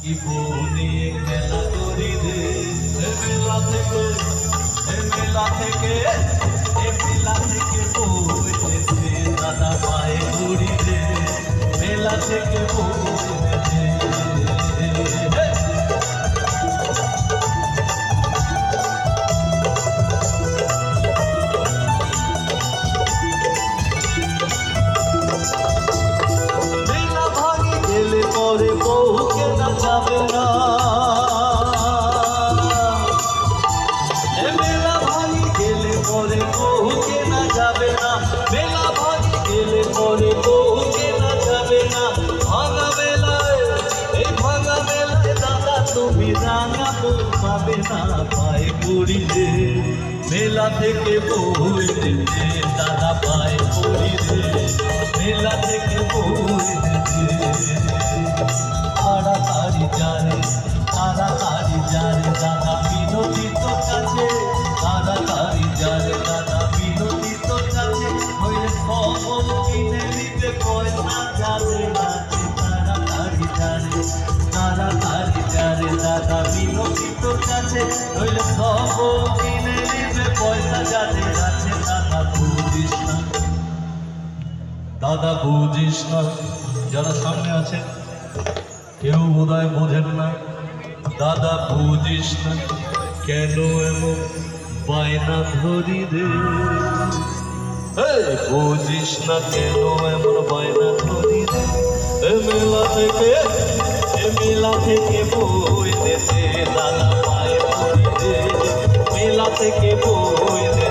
জীবনে খেলা করি রে মেলা থেকে মেলা থেকে মেলা থেকে বইতেছে দাদা পায়ে ঘুরি রে মেলা থেকে বইতেছে পরে বউকে না যাবে না মেলা ভাঙি গেলে পরে বউকে না যাবে না মেলা ভাঙি গেলে পরে বউকে না যাবে না ভাঙা মেলায় এই ভাঙা মেলায় দাদা তুমি রাঙা বউ পাবে না পায়ে পড়ি রে মেলা থেকে বই দিতে দাদা পায়ে পড়ি রে মেলা থেকে বই দিতে তাড়াতাড়ি যারে দাদা বিনতি তোর কাছে তাড়াতাড়ি যারে দাদা বিনতি তোর কাছে হইলে খবর কিনে নিতে পয়সা যাবে কাছে তাড়াতাড়ি যারে দাদা বিনতি তোর কাছে হইলে খবর কিনে নিতে পয়সা যাবে কাছে দাদা বুঝিস না যারা সামনে আছেন কেউ বোধহয় বোঝেন না দাদা বুঝিস না কেন এমন বায়না ধরি রে বুঝিস না কেন এমন বায়না ধরি রে মেলা থেকে বই দেতে দাদা পায়ে পড়ি রে মেলা থেকে বই